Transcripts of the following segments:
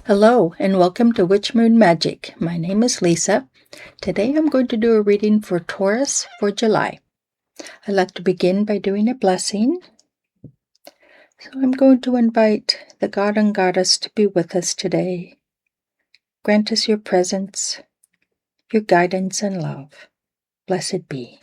Hello and welcome to Witch Moon Magic. My name is Lisa. Today I'm going to do a reading for Taurus for July. I'd like to begin by doing a blessing. So I'm going to invite the God and Goddess to be with us today. Grant us your presence, your guidance and love. Blessed be.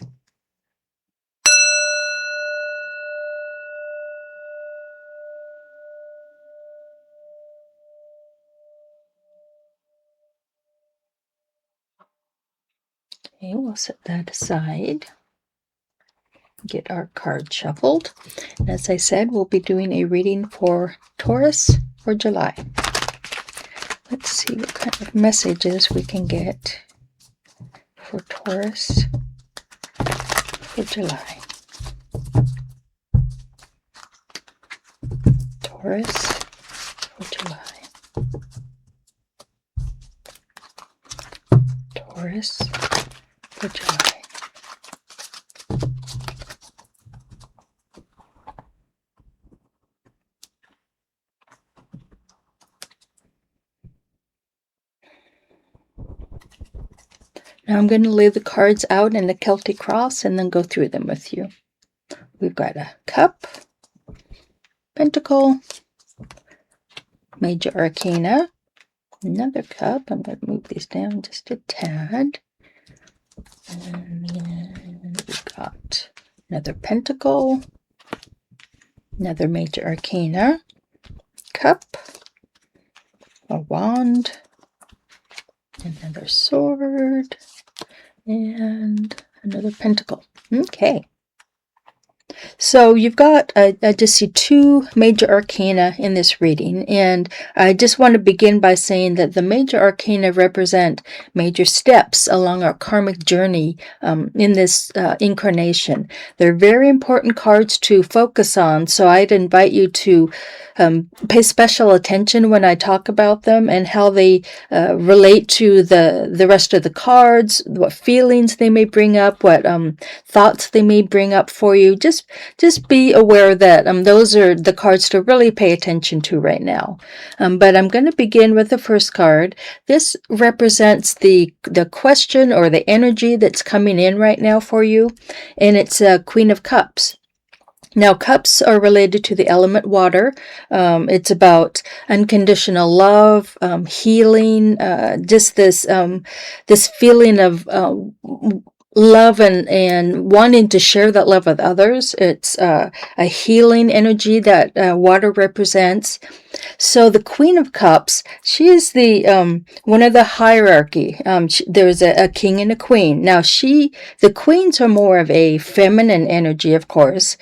Okay, we'll set that aside. Get our card shuffled. And as I said, we'll be doing a reading for Taurus for July. Let's see what kind of messages we can get for Taurus for July. Taurus for July. Taurus for July. Now I'm going to lay the cards out in the Celtic cross and then go through them with you. We've got a cup, pentacle, major arcana, another cup. I'm going to move these down just a tad. And then we've got another pentacle, another major arcana, cup, a wand, another sword, and another pentacle. Okay. So you've got, I just see two major arcana in this reading, and I just want to begin by saying that the major arcana represent major steps along our karmic journey in this incarnation. They're very important cards to focus on, so I'd invite you to pay special attention when I talk about them and how they relate to the rest of the cards, what feelings they may bring up, what thoughts they may bring up for you. Just be aware that those are the cards to really pay attention to right now. But I'm going to begin with the first card. This represents the question or the energy that's coming in right now for you, and it's a Queen of Cups. Now, cups are related to the element water. It's about unconditional love, healing, just this feeling of love and wanting to share that love with others. It's a healing energy that water represents. So the Queen of Cups, she is the one of the hierarchy. There's a king and a queen. Now the queens are more of a feminine energy, of course,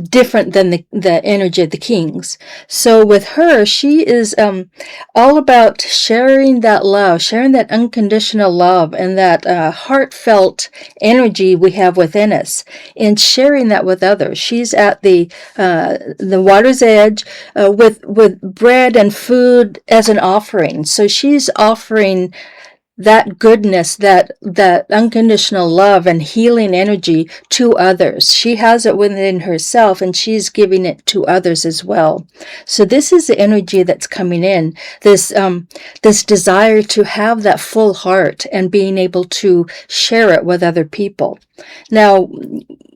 different than the energy of the kings. So with her, she is all about sharing that love, sharing that unconditional love and that heartfelt energy we have within us, and sharing that with others. She's at the water's edge with bread and food as an offering. So she's offering that goodness, that unconditional love and healing energy to others. She has it within herself and she's giving it to others as well. So this is the energy that's coming in, this desire to have that full heart and being able to share it with other people. Now,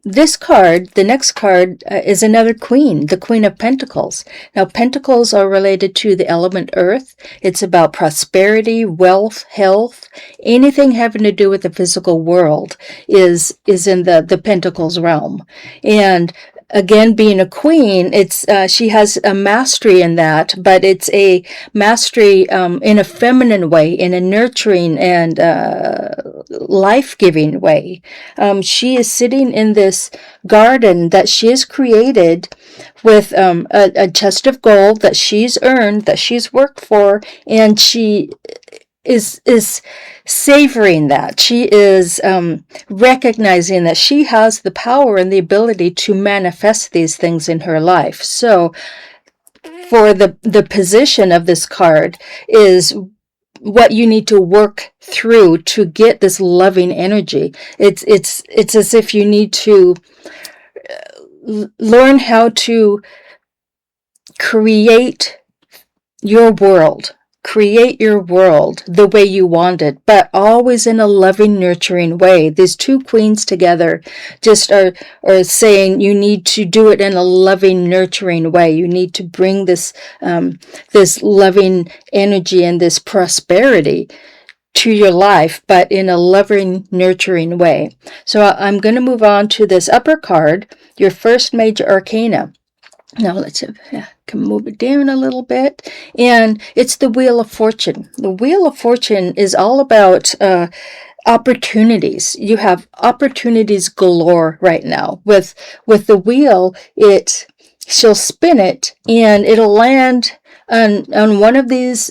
this card, the next card, is another queen, the Queen of Pentacles. Now, pentacles are related to the element earth. It's about prosperity, wealth, health. Anything having to do with the physical world is in the pentacles realm. And again, being a queen, it's she has a mastery in that, but it's a mastery in a feminine way, in a nurturing and life-giving way. She is sitting in this garden that she has created with a chest of gold that she's earned, that she's worked for, and she is savoring that. She is recognizing that she has the power and the ability to manifest these things in her life. So for the position of this card is what you need to work through to get this loving energy. It's as if you need to learn how to create your world. Create your world the way you want it, but always in a loving, nurturing way. These two queens together just are saying you need to do it in a loving, nurturing way. You need to bring this this loving energy and this prosperity to your life, but in a loving, nurturing way. So I'm going to move on to this upper card, your first major arcana. Now let's see, can move it down a little bit. And it's the Wheel of Fortune. The Wheel of Fortune is all about opportunities. You have opportunities galore right now. With the wheel, she'll spin it and it'll land on one of these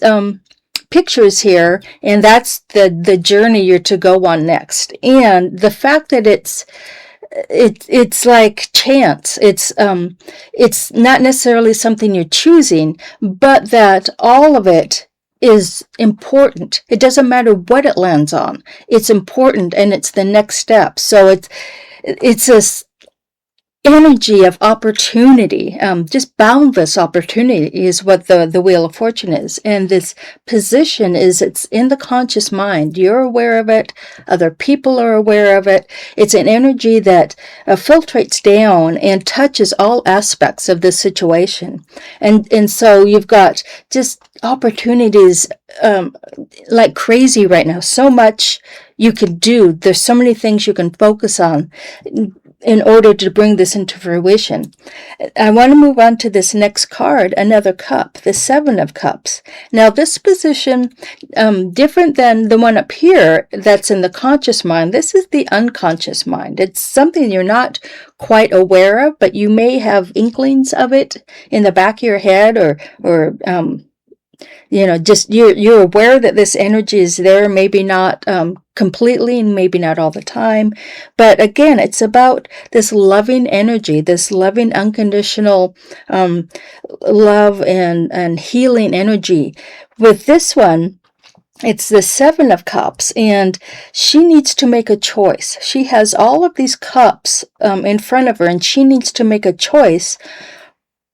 pictures here, and that's the journey you're to go on next. And the fact that it's like chance. It's not necessarily something you're choosing, but that all of it is important. It doesn't matter what it lands on. It's important, and it's the next step. So it's this energy of opportunity, just boundless opportunity is what the Wheel of Fortune is. And this position it's in the conscious mind. You're aware of it. Other people are aware of it. It's an energy that filtrates down and touches all aspects of the situation. And so you've got just opportunities like crazy right now. So much you can do. There's so many things you can focus on in order to bring this into fruition. I want to move on to this next card, another cup, the Seven of Cups. Now this position, different than the one up here that's in the conscious mind, this is the unconscious mind. It's something you're not quite aware of, but you may have inklings of it in the back of your head, or just you're aware that this energy is there, maybe not completely and maybe not all the time. But again, it's about this loving energy, this loving unconditional love and healing energy. With this one, it's the Seven of Cups, and she needs to make a choice. She has all of these cups in front of her, and she needs to make a choice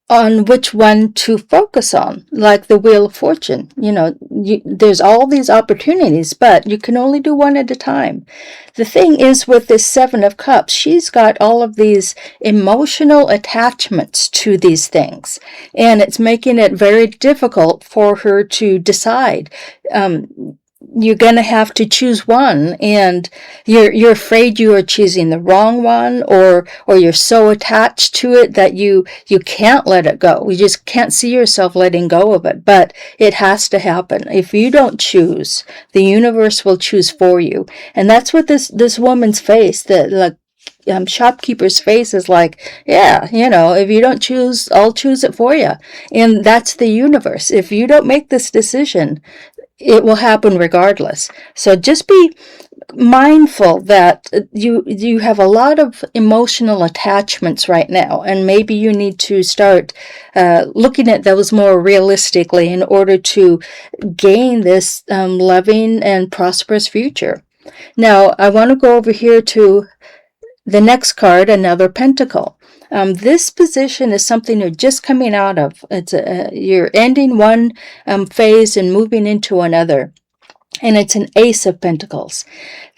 on which one to focus on, like the Wheel of Fortune. There's all these opportunities, but you can only do one at a time. The thing is, with this Seven of Cups, she's got all of these emotional attachments to these things, and it's making it very difficult for her to decide. You're going to have to choose one, and you're afraid you are choosing the wrong one, or you're so attached to it that you can't let it go. You just can't see yourself letting go of it, but it has to happen. If you don't choose, the universe will choose for you. And that's what this woman's face, the shopkeeper's face is like, yeah, if you don't choose, I'll choose it for you. And that's the universe. If you don't make this decision, it will happen regardless. So just be mindful that you have a lot of emotional attachments right now, and maybe you need to start looking at those more realistically in order to gain this loving and prosperous future. Now, I want to go over here to the next card, another pentacle. This position is something you're just coming out of. You're ending one phase and moving into another. And it's an Ace of Pentacles.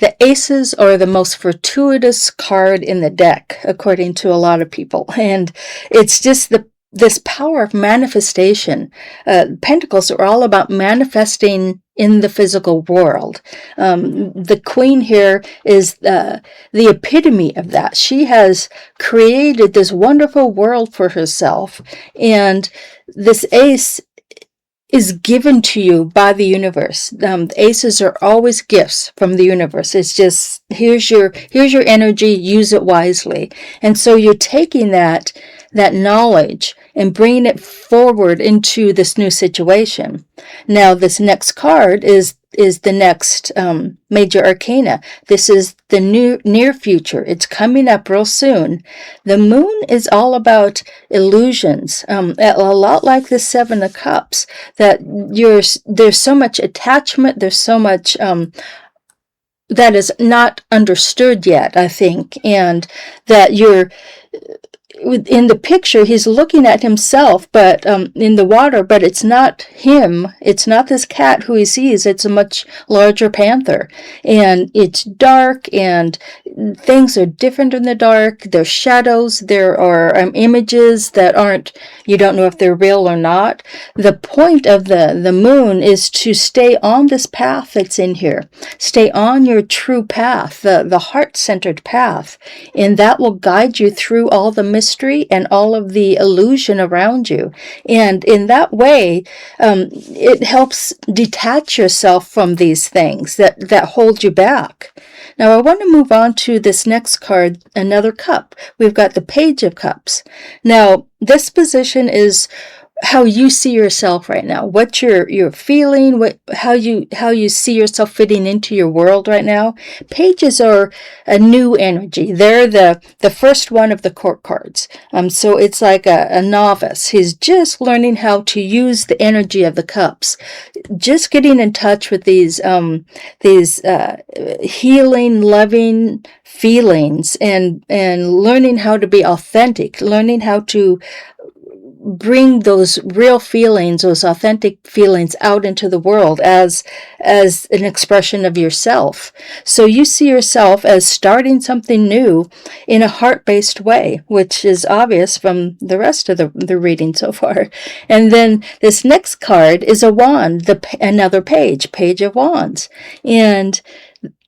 The aces are the most fortuitous card in the deck, according to a lot of people. And it's just this power of manifestation. Pentacles are all about manifesting in the physical world. The Queen here is the epitome of that. She has created this wonderful world for herself, and this ace is given to you by the universe. The aces are always gifts from the universe. It's just, here's your energy, use it wisely. And so you're taking that knowledge and bringing it forward into this new situation. Now, this next card is the next major arcana. This is the near future. It's coming up real soon. The moon is all about illusions, a lot like the Seven of Cups, that there's so much attachment, there's so much that is not understood yet, I think, and that in the picture, he's looking at himself, but in the water, but it's not him. It's not this cat who he sees. It's a much larger panther, and it's dark, and things are different in the dark. There's shadows. There are images that aren't, you don't know if they're real or not. The point of the moon is to stay on this path that's in here. Stay on your true path, the heart-centered path, and that will guide you through all the mystery and all of the illusion around you. And in that way, it helps detach yourself from these things that hold you back. Now I want to move on to this next card, another cup. We've got the Page of Cups. Now this position is how you see yourself right now, what you're feeling, how you see yourself fitting into your world right now. Pages are a new energy. They're the first one of the court cards. So it's like a novice. He's just learning how to use the energy of the cups, just getting in touch with these healing, loving feelings, and learning how to be authentic, learning how to bring those real feelings, those authentic feelings out into the world as an expression of yourself. So you see yourself as starting something new in a heart-based way, which is obvious from the rest of the reading so far. And then this next card is a wand, another Page of Wands. And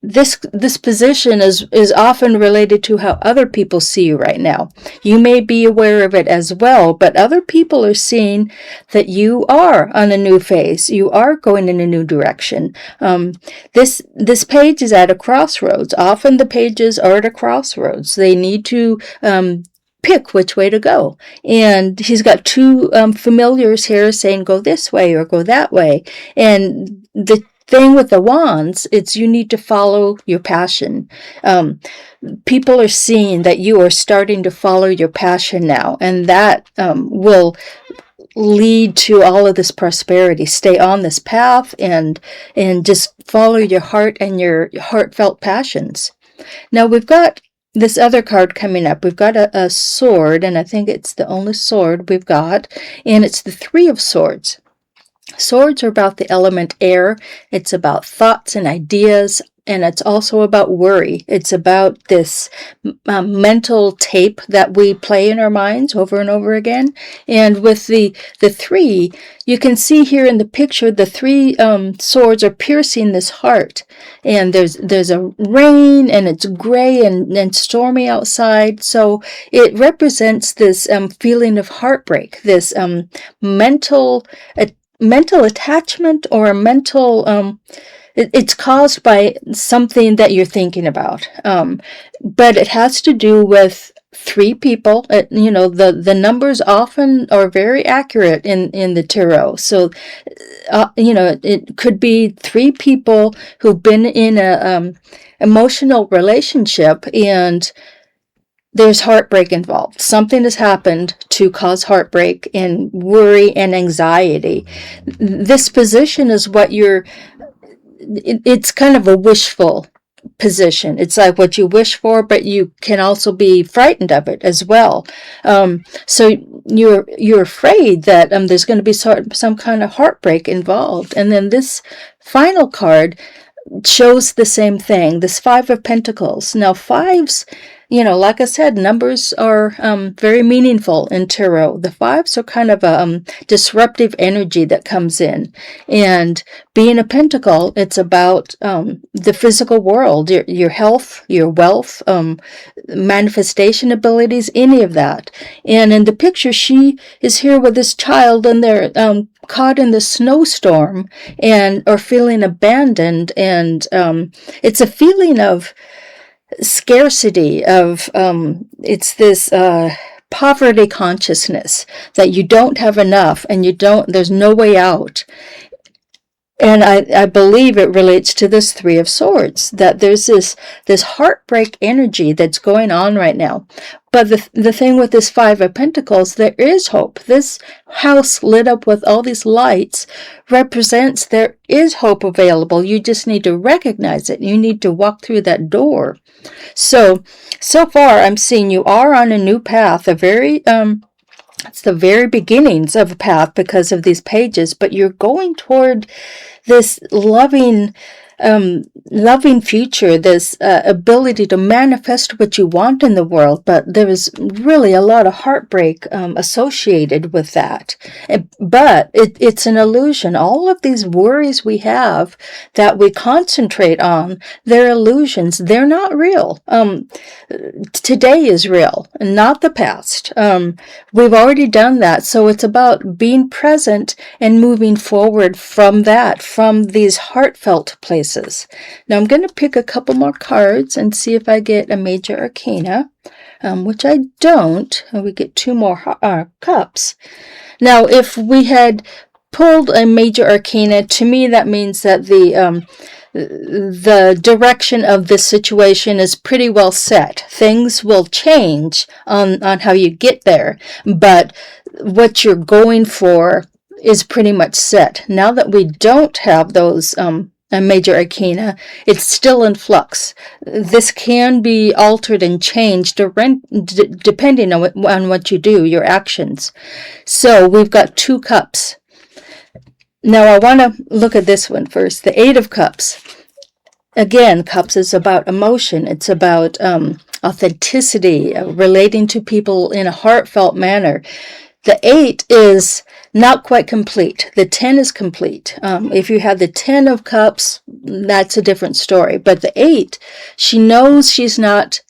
this position is often related to how other people see you right now. You may be aware of it as well, but other people are seeing that you are on a new phase. You are going in a new direction. This page is at a crossroads. Often the pages are at a crossroads. They need to pick which way to go. And he's got two familiars here saying go this way or go that way. And the thing with the wands, it's you need to follow your passion. People are seeing that you are starting to follow your passion now, and that will lead to all of this prosperity. Stay on this path and just follow your heart and your heartfelt passions. Now we've got this other card coming up. We've got a sword, and I think it's the only sword we've got, and it's the Three of Swords. Swords are about the element air. It's about thoughts and ideas, and it's also about worry. It's about this mental tape that we play in our minds over and over again. And with the three, you can see here in the picture, the three swords are piercing this heart. And there's a rain, and it's gray and stormy outside. So it represents this feeling of heartbreak, this mental attachment, or a mental it's caused by something that you're thinking about, but it has to do with three people. The numbers often are very accurate in the tarot. So it could be three people who've been in a emotional relationship, and there's heartbreak involved. Something has happened to cause heartbreak and worry and anxiety. This position is what it's kind of a wishful position. It's like what you wish for, but you can also be frightened of it as well. So you're afraid that there's going to be some kind of heartbreak involved. And then this final card shows the same thing, this Five of Pentacles. Now fives, like I said, numbers are very meaningful in tarot. The fives are kind of a disruptive energy that comes in. And being a pentacle, it's about the physical world, your health, your wealth, manifestation abilities, any of that. And in the picture, she is here with this child, and they're caught in the snowstorm and are feeling abandoned. And it's a feeling of scarcity, of it's this poverty consciousness that you don't have enough, and there's no way out. And I believe it relates to this Three of Swords, that there's this heartbreak energy that's going on right now. But the thing with this Five of Pentacles, there is hope. This house lit up with all these lights represents there is hope available. You just need to recognize it. You need to walk through that door. So far I'm seeing you are on a new path, it's the very beginnings of a path because of these pages, but you're going toward this loving future, this ability to manifest what you want in the world. But there is really a lot of heartbreak associated with that. But it's an illusion. All of these worries we have that we concentrate on, they're illusions. They're not real. Today is real, not the past. We've already done that. So it's about being present and moving forward from that, from these heartfelt places. Now I'm going to pick a couple more cards and see if I get a major arcana, which I don't. We get 2 more cups. Now, if we had pulled a major arcana, to me that means that the direction of this situation is pretty well set. Things will change on how you get there, but what you're going for is pretty much set. Now that we don't have those a major arcana, it's still in flux. This can be altered and changed depending on what you do, your actions. So we've got 2 cups. Now I want to look at this one first, the 8 of Cups. Again, Cups is about emotion. It's about authenticity, relating to people in a heartfelt manner. The 8 is not quite complete. The 10 is complete. If you have the 10 of Cups, that's a different story. But the 8, she knows she's not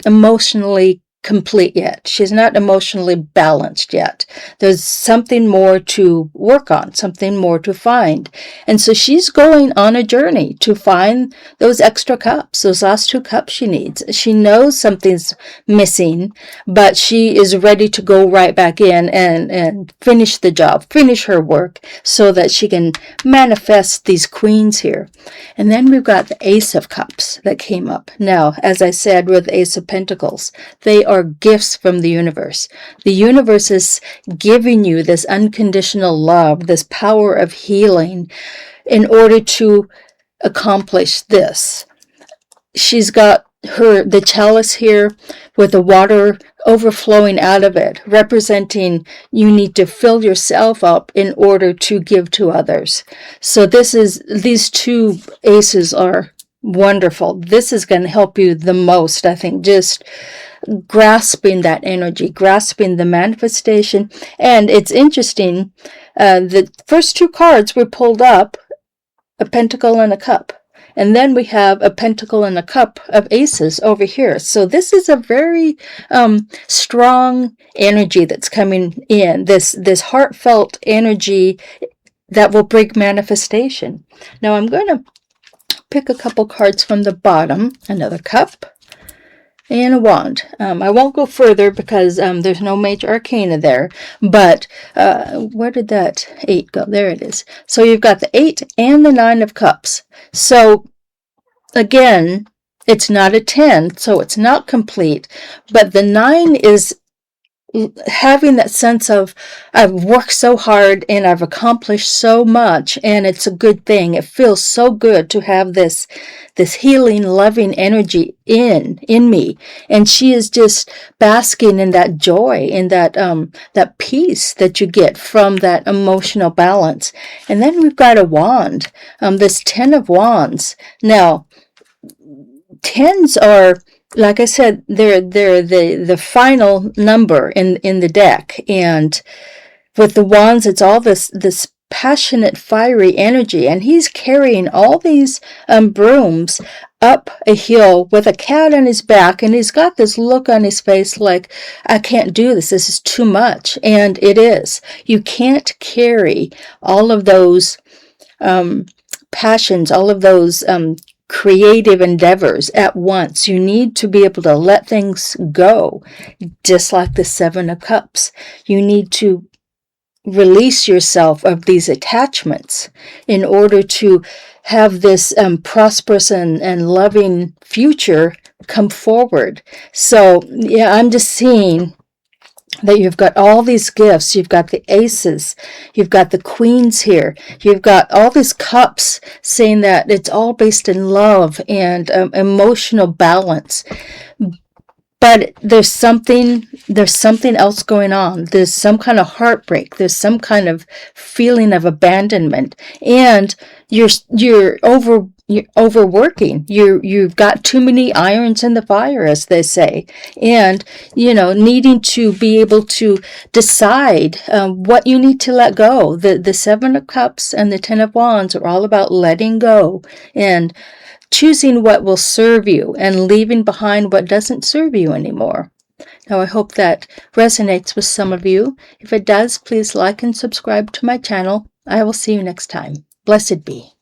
emotionally complete yet. She's not emotionally balanced yet. There's something more to work on, something more to find. And so she's going on a journey to find those extra cups, those last 2 cups she needs. She knows something's missing, but she is ready to go right back in and finish the job, finish her work so that she can manifest these queens here. And then we've got the Ace of Cups that came up. Now, as I said with Ace of Pentacles, they are gifts from the universe. The universe is giving you this unconditional love, this power of healing in order to accomplish this. She's got the chalice here with the water overflowing out of it, representing you need to fill yourself up in order to give to others. So these 2 aces are wonderful. This is going to help you the most, I think, just grasping that energy, grasping the manifestation. And it's interesting, the first 2 cards were pulled up, a pentacle and a cup. And then we have a pentacle and a cup of aces over here. So this is a very strong energy that's coming in, this heartfelt energy that will bring manifestation. Now I'm going to pick a couple cards from the bottom, another cup, and a wand. I won't go further because there's no major arcana there, but where did that 8 go? There it is. So you've got the 8 and the 9 of Cups. So again, it's not a 10, so it's not complete, but the 9 is having that sense of I've worked so hard and I've accomplished so much and it's a good thing. It feels so good to have this healing, loving energy in me. And she is just basking in that joy, in that peace that you get from that emotional balance. And then we've got a wand, this 10 of Wands. Now, 10s are, like I said, they're the final number in the deck. And with the wands, it's all this passionate, fiery energy. And he's carrying all these brooms up a hill with a cat on his back. And he's got this look on his face like, I can't do this. This is too much. And it is. You can't carry all of those passions, all of those creative endeavors at once. You need to be able to let things go, just like the 7 of Cups. You need to release yourself of these attachments in order to have this prosperous and loving future come forward. So yeah, I'm just seeing that you've got all these gifts. You've got the aces, you've got the queens here, you've got all these cups, saying that it's all based in love and emotional balance. But there's something else going on. There's some kind of heartbreak. There's some kind of feeling of abandonment, and you're overworking. You've got too many irons in the fire, as they say, and needing to be able to decide what you need to let go. The Seven of Cups and the Ten of Wands are all about letting go and choosing what will serve you and leaving behind what doesn't serve you anymore. Now, I hope that resonates with some of you. If it does, please like and subscribe to my channel. I will see you next time. Blessed be.